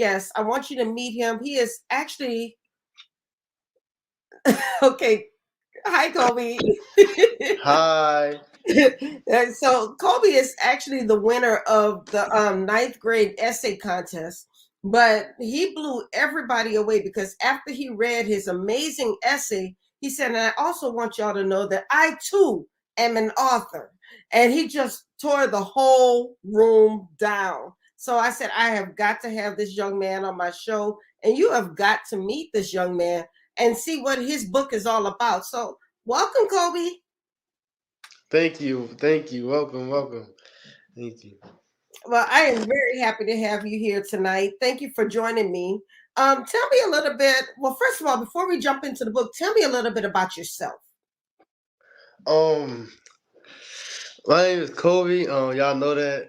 guest. I want you to meet him. He is actually okay. Hi, Colbie. Hi. And so Colbie is actually the winner of the ninth grade essay contest, but he blew everybody away because after he read his amazing essay, he said, and I also want y'all to know that I too am an author. And he just tore the whole room down. So I said, I have got to have this young man on my show, and you have got to meet this young man and see what his book is all about. So welcome, Colbie. Thank you. Thank you. Welcome. Welcome. Thank you. Well, I am very happy to have you here tonight. Thank you for joining me. Tell me a little bit. Well, first of all, before we jump into the book, tell me a little bit about yourself. Um, my name is Colby. Y'all know that.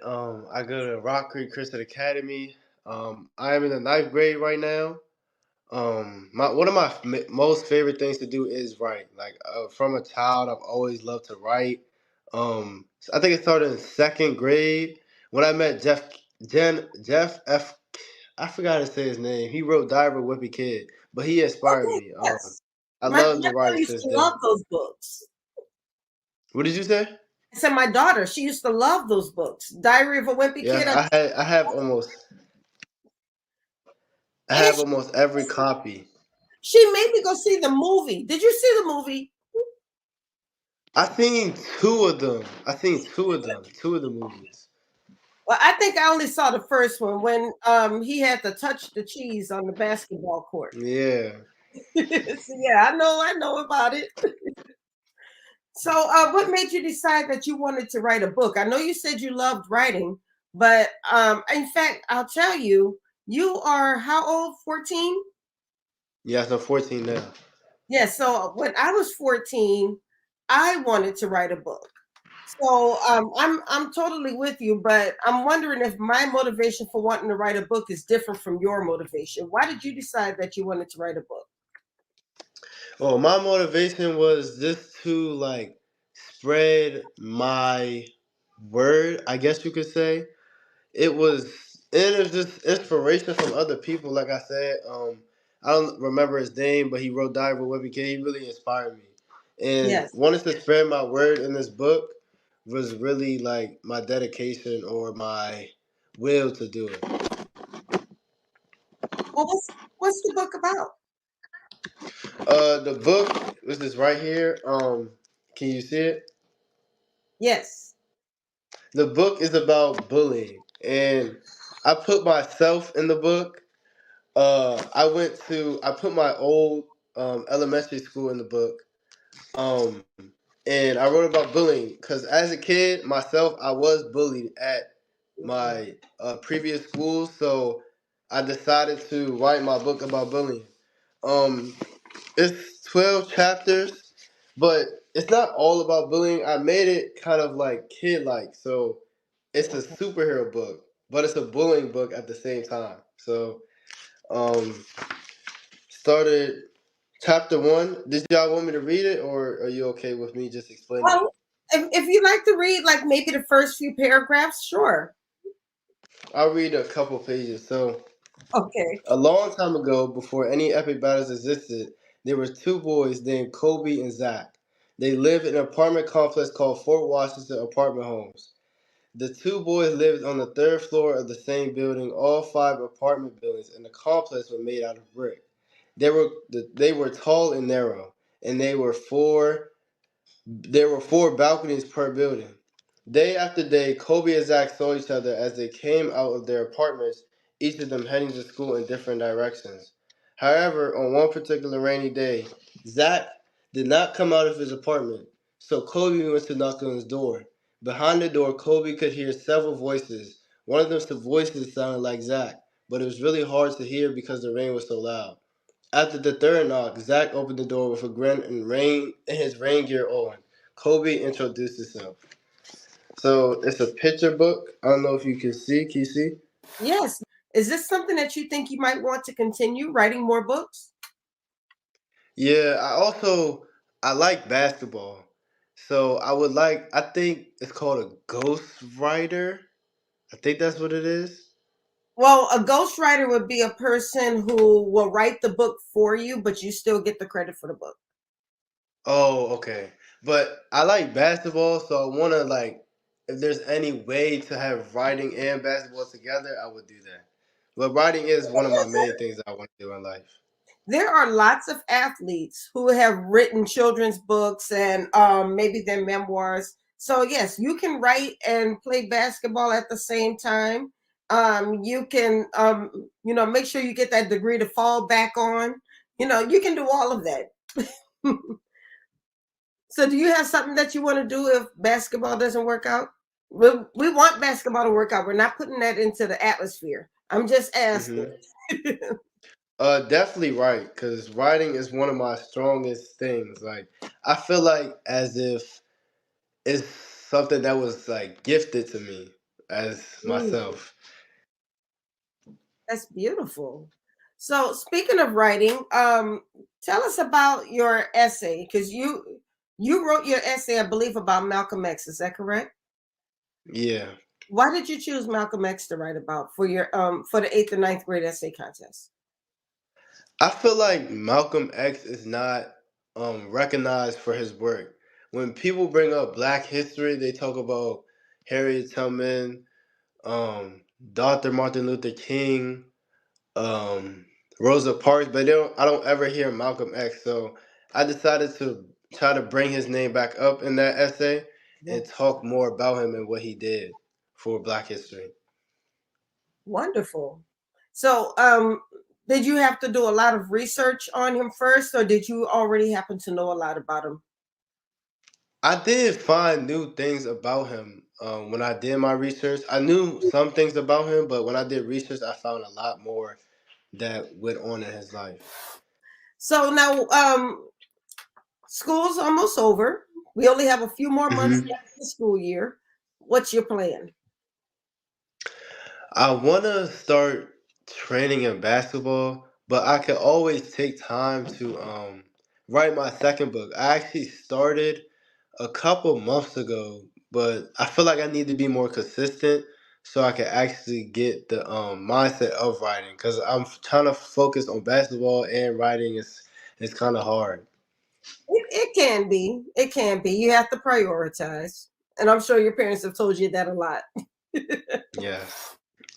I go to Rock Creek Christian Academy. I am in the ninth grade right now. My one of my most favorite things to do is write. Like from a child, I've always loved to write. I think it started in second grade when I met Jeff F. I forgot to say his name. He wrote Diver Whippy Kid, but he inspired Okay, me. yes. I My love to daughter write used since to love then. those books. What did you say? I said my daughter, she used to love those books. Diary of a Wimpy Kid. Yeah, I And have almost every copy. she made me go see the movie. Did you see the movie? I seen two of them. I seen two of the movies. Well, I think I only saw the first one when he had to touch the cheese on the basketball court. Yeah. So, yeah, I know about it. So, what made you decide that you wanted to write a book? I know you said you loved writing, but in fact, I'll tell you, you are how old? 14? Yes, I'm 14 now. Yes. Yeah, so when I was 14, I wanted to write a book. So I'm totally with you, but I'm wondering if my motivation for wanting to write a book is different from your motivation. Why did you decide that you wanted to write a book? Well, my motivation was just to like spread my word, I guess you could say. It was and it was just inspiration from other people. Like I said, I don't remember his name, but he wrote Diver Whippy Kid. He really inspired me, and Yes. wanting to spread my word in this book was really like my dedication or my will to do it. Well, what's the book about? The book is this right here. Can you see it? Yes. The book is about bullying, and I put myself in the book. I put my old elementary school in the book, um, and I wrote about bullying because as a kid myself, I was bullied at my previous school, so I decided to write my book about bullying. Um, it's 12 chapters, but it's not all about bullying. I made it kind of like kid like, so it's a Okay. superhero book, but it's a bullying book at the same time. So um, started chapter one. Did y'all want me to read it, or are you okay with me just explaining it? Well, if you like to read, like maybe the first few paragraphs, sure. I'll read a couple pages. So, Okay. a long time ago, before any epic battles existed, there were two boys named Kobe and Zach. They lived in an apartment complex called Fort Washington Apartment Homes. The two boys lived on the third floor of the same building. All five apartment buildings in the complex were made out of brick. They were tall and narrow, and there were four balconies per building. Day after day, Kobe and Zach saw each other as they came out of their apartments, each of them heading to school in different directions. However, on one particular rainy day, Zach did not come out of his apartment, so Kobe went to knock on his door. Behind the door, Kobe could hear several voices. One of the voices sounded like Zach, but it was really hard to hear because the rain was so loud. After the third knock, Zach opened the door with a grin and his rain gear on. Kobe introduced himself. So it's a picture book. I don't know if you can see. Can you see? Yes. Is this something that you think you might want to continue writing more books? Yeah, I like basketball. So I think it's called a ghost writer. I think that's what it is. Well, a ghostwriter would be a person who will write the book for you, but you still get the credit for the book. Oh, okay. But I like basketball, so I want to like if there's any way to have writing and basketball together, I would do that. But writing is one of my main things that I want to do in life. There are lots of athletes who have written children's books and maybe their memoirs. So yes, you can write and play basketball at the same time. You can, make sure you get that degree to fall back on. You can do all of that. So, do you have something that you want to do if basketball doesn't work out? We want basketball to work out. We're not putting that into the atmosphere. I'm just asking. Hmm. Definitely right, because writing is one of my strongest things. Like I feel like as if it's something that was like gifted to me as Mm. myself. That's beautiful. So speaking of writing, tell us about your essay because you wrote your essay, I believe, about Malcolm X. Is that correct? Yeah. Why did you choose Malcolm X to write about for your for the eighth and ninth grade essay contest? I feel like Malcolm X is not recognized for his work. When people bring up Black history, they talk about Harriet Tubman, um, Dr. Martin Luther King, um, Rosa Parks, but I don't ever hear Malcolm X. So I decided to try to bring his name back up in that essay and Yes. talk more about him and what he did for Black history. Wonderful. So, did you have to do a lot of research on him first, or did you already happen to know a lot about him? I did find new things about him when I did my research. I knew some things about him, but when I did research, I found a lot more that went on in his life. So now, school's almost over. We only have a few more months Hmm. left in the school year. What's your plan? I want to start training in basketball, but I could always take time to write my second book. I actually started a couple months ago, but I feel like I need to be more consistent so I can actually get the mindset of writing because I'm trying to focus on basketball and writing is kind of hard. It can be. It can be. You have to prioritize. And I'm sure your parents have told you that a lot. Yes.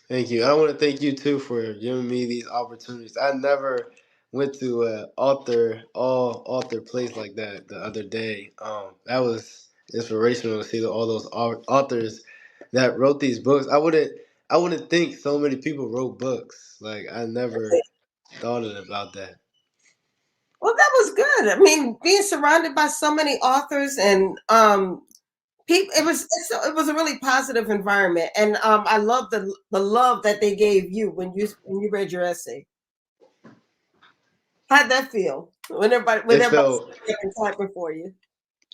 Thank you. I want to thank you too for giving me these opportunities. I never went to a author place like that the other day. That was inspirational to see all those authors that wrote these books. I wouldn't think so many people wrote books. Like I never thought about that. Well, that was good. I mean, being surrounded by so many authors and people, it was a really positive environment, and I love the love that they gave you when you read your essay. How'd that feel when It everybody felt stood there and clapping for you?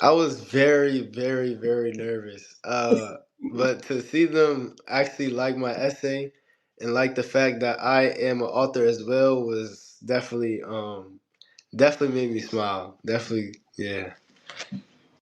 I was very, very, very nervous. But to see them actually like my essay and like the fact that I am an author as well was definitely made me smile. Definitely, yeah.